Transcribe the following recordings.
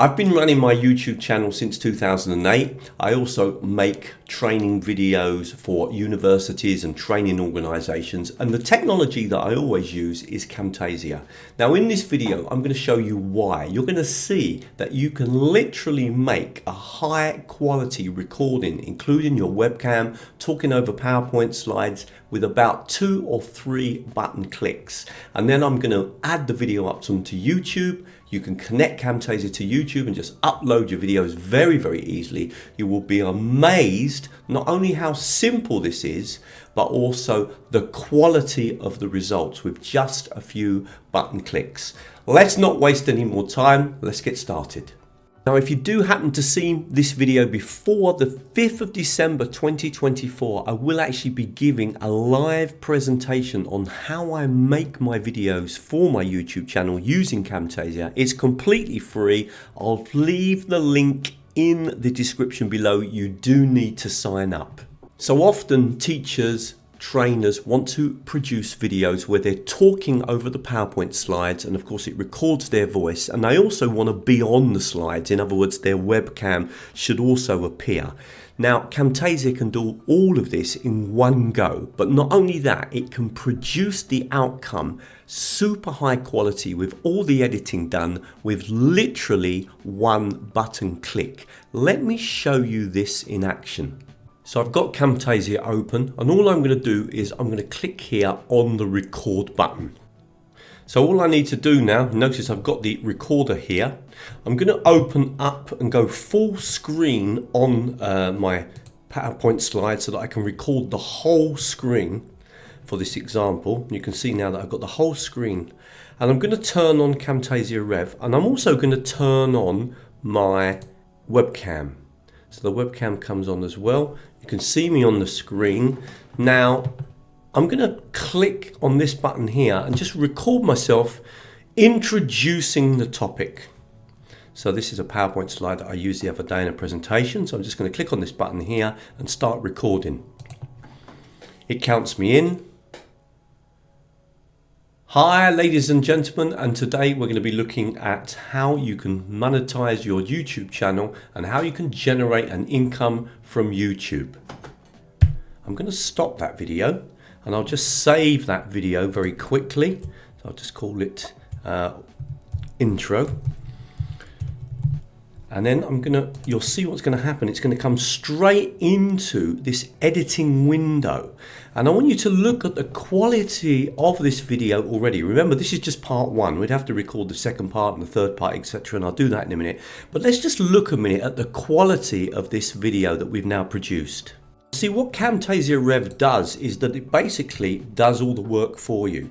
I've been running my YouTube channel since 2008. I also make training videos for universities and training organizations, and the technology that I always use is Camtasia. Now in this video I'm going to show you why. You're going to see that you can literally make a high quality recording, including your webcam, talking over PowerPoint slides with about 2 or 3 button clicks. And then I'm going to add the video up onto YouTube. You can connect Camtasia to YouTube and just upload your videos very, very easily. You will be amazed not only how simple this is, but also the quality of the results with just a few button clicks. Let's not waste any more time. Let's get started. Now, if you do happen to see this video before the 5th of December 2024, I will actually be giving a live presentation on how I make my videos for my YouTube channel using Camtasia. It's completely free. I'll leave the link in the description below. You do need to sign up. So often teachers, trainers want to produce videos where they're talking over the PowerPoint slides, and of course it records their voice, and they also want to be on the slides. In other words, their webcam should also appear. Now Camtasia can do all of this in one go, but not only that, it can produce the outcome super high quality with all the editing done with literally one button click. Let me show you this in action. So I've got Camtasia open, and all I'm going to do is I'm going to click here on the record button. So all I need to do now, notice I've got the recorder here. I'm going to open up and go full screen on my PowerPoint slide so that I can record the whole screen for this example. You can see now that I've got the whole screen, and I'm going to turn on Camtasia Rev, and I'm also going to turn on my webcam. So the webcam comes on as well. You can see me on the screen. Now I'm going to click on this button here and just record myself introducing the topic. So this is a PowerPoint slide that I used the other day in a presentation. So I'm just going to click on this button here and start recording. It counts me in. Hi ladies and gentlemen, and today we're going to be looking at how you can monetize your YouTube channel and how you can generate an income from YouTube. I'm going to stop that video and I'll just save that video very quickly. So I'll just call it intro. And then you'll see what's going to happen. It's going to come straight into this editing window. And I want you to look at the quality of this video already. Remember, this is just part one. We'd have to record the second part and the third part, etc. And I'll do that in a minute. But let's just look a minute at the quality of this video that we've now produced. See, what Camtasia Rev does is that it basically does all the work for you.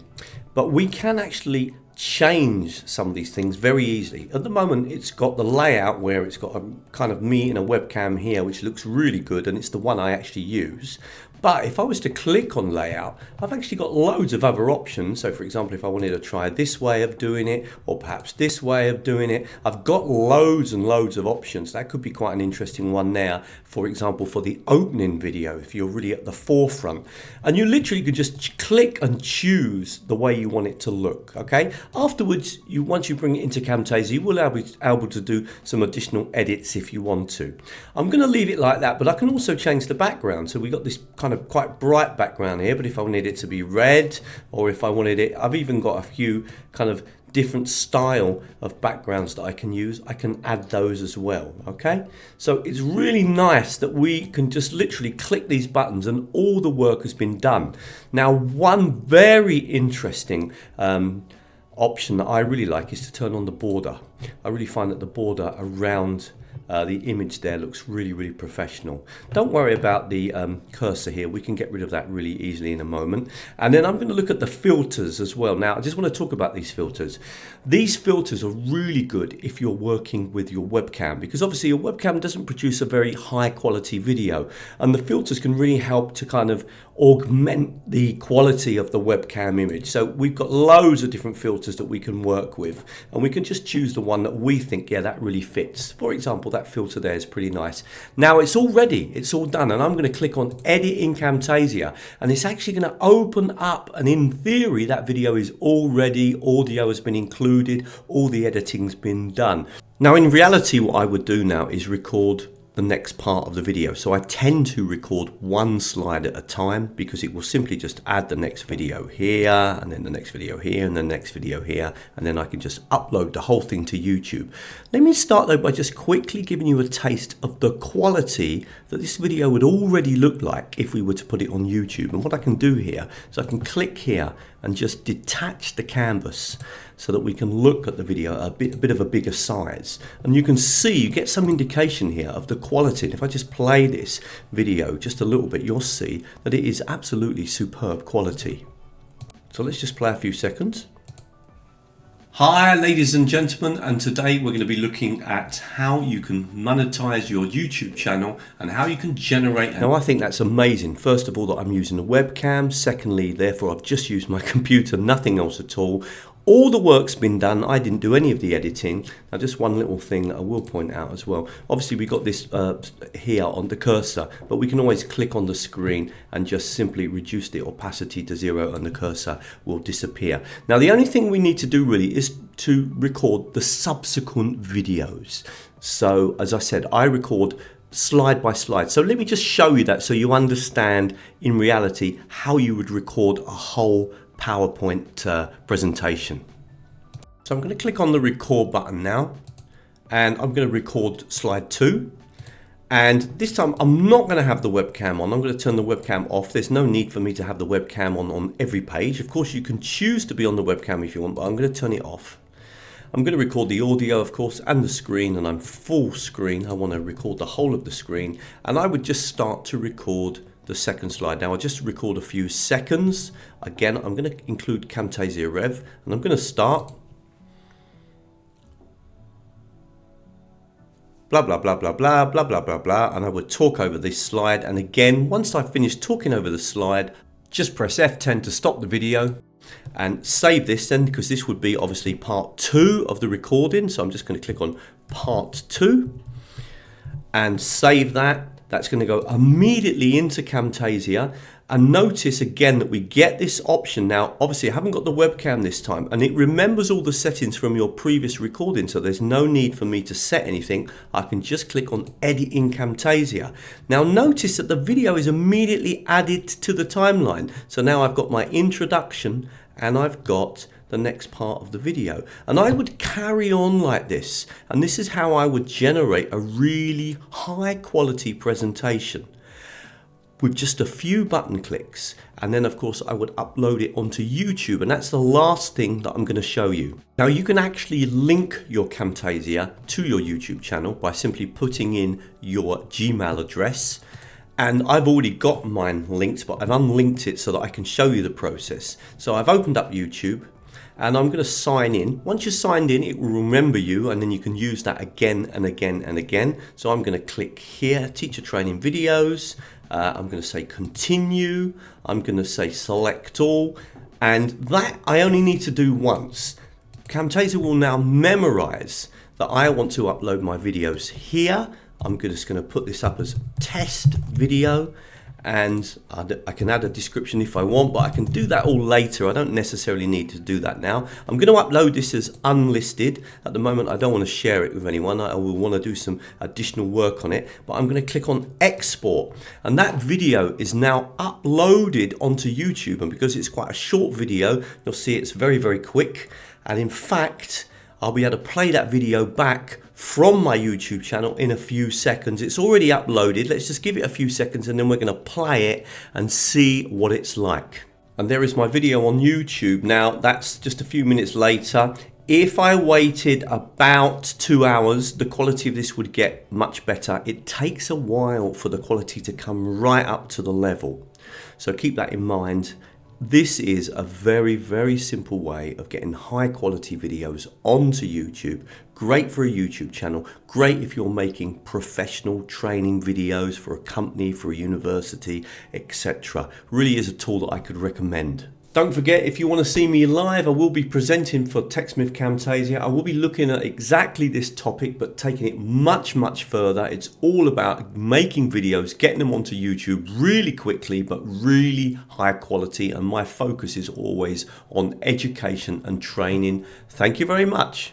But we can actually change some of these things very easily. At the moment it's got the layout where it's got a kind of me in a webcam here, which looks really good, and it's the one I actually use. But if I was to click on layout, I've actually got loads of other options. So for example, if I wanted to try this way of doing it, or perhaps this way of doing it, I've got loads and loads of options. That could be quite an interesting one there, for example, for the opening video, if you're really at the forefront. And you literally could just click and choose the way you want it to look, okay? Afterwards, once you bring it into Camtasia, you will be able to do some additional edits if you want to. I'm going to leave it like that, but I can also change the background. So we got this kind of quite bright background here, but if I wanted it to be red, or if I wanted it, I've even got a few kind of different style of backgrounds that I can use. I can add those as well, okay? So it's really nice that we can just literally click these buttons and all the work has been done. Now, one very interesting option that I really like is to turn on the border. I really find that the border around the image there looks really, really professional. Don't worry about the cursor here. We can get rid of that really easily in a moment. And then I'm going to look at the filters as well. Now, I just want to talk about these filters. These filters are really good if you're working with your webcam, because obviously your webcam doesn't produce a very high quality video, and the filters can really help to kind of augment the quality of the webcam image. So we've got loads of different filters that we can work with, and we can just choose the one that we think, yeah, that really fits. For example, that filter there is pretty nice. Now it's all ready, it's all done, and I'm going to click on edit in Camtasia, and it's actually going to open up, and in theory that video is all ready, audio has been included, all the editing's been done. Now in reality, what I would do now is record the next part of the video. So I tend to record one slide at a time because it will simply just add the next video here and then the next video here and the next video here, and then I can just upload the whole thing to YouTube. Let me start though by just quickly giving you a taste of the quality that this video would already look like if we were to put it on YouTube. And what I can do here is I can click here and just detach the canvas so that we can look at the video a bit of a bigger size. And you can see, you get some indication here of the quality. And if I just play this video just a little bit, you'll see that it is absolutely superb quality. So let's just play a few seconds. Hi ladies and gentlemen, and today we're going to be looking at how you can monetize your YouTube channel and how you can generate. Now I think that's amazing. First of all, that I'm using a webcam. Secondly, therefore I've just used my computer, nothing else at all. All the work's been done. I didn't do any of the editing. Now just one little thing that I will point out as well. Obviously we got this here on the cursor, but we can always click on the screen and just simply reduce the opacity to 0 and the cursor will disappear. Now the only thing we need to do really is to record the subsequent videos. So as I said, I record slide by slide. So let me just show you that so you understand in reality how you would record a whole PowerPoint presentation. So I'm going to click on the record button now, and I'm going to record slide 2. And this time I'm not going to have the webcam on. I'm going to turn the webcam off. There's no need for me to have the webcam on every page. Of course you can choose to be on the webcam if you want, but I'm going to turn it off. I'm going to record the audio, of course, and the screen, and I'm full screen. I want to record the whole of the screen, and I would just start to record the second slide. Now I'll just record a few seconds. Again, I'm going to include Camtasia Rev, and I'm going to start. Blah, blah, blah, blah, blah, blah, blah, blah, blah, and I would talk over this slide. And again, once I finish talking over the slide, just press F10 to stop the video and save this then, because this would be obviously part 2 of the recording. So I'm just going to click on part 2 and save that. That's going to go immediately into Camtasia, and notice again that we get this option now. Obviously I haven't got the webcam this time, and it remembers all the settings from your previous recording, so there's no need for me to set anything. I can just click on edit in Camtasia. Now notice that the video is immediately added to the timeline. So now I've got my introduction and I've got the next part of the video, and I would carry on like this, and this is how I would generate a really high quality presentation with just a few button clicks. And then of course I would upload it onto YouTube, and that's the last thing that I'm going to show you. Now you can actually link your Camtasia to your YouTube channel by simply putting in your Gmail address. And I've already got mine linked, but I've unlinked it so that I can show you the process. So I've opened up YouTube, and I'm going to sign in. Once you're signed in, it will remember you, and then you can use that again and again and again. So I'm going to click here, teacher training videos. I'm going to say continue. I'm going to say select all, and that I only need to do once. Camtasia will now memorize that I want to upload my videos here. I'm just going to put this up as test video, and I can add a description if I want, but I can do that all later. I don't necessarily need to do that now. I'm going to upload this as unlisted. At the moment I don't want to share it with anyone. I will want to do some additional work on it, but I'm going to click on export, and that video is now uploaded onto YouTube. And because it's quite a short video, you'll see it's very, very quick, and in fact I'll be able to play that video back from my YouTube channel in a few seconds. It's already uploaded. Let's just give it a few seconds, and then we're going to play it and see what it's like. And there is my video on YouTube. Now that's just a few minutes later. If I waited about 2 hours, the quality of this would get much better. It takes a while for the quality to come right up to the level, so keep that in mind. This is a very, very simple way of getting high quality videos onto YouTube. Great for a YouTube channel, great if you're making professional training videos for a company, for a university, etc. Really is a tool that I could recommend. Don't forget, if you want to see me live, I will be presenting for TechSmith Camtasia. I will be looking at exactly this topic, but taking it much, much further. It's all about making videos, getting them onto YouTube really quickly, but really high quality. And my focus is always on education and training. Thank you very much.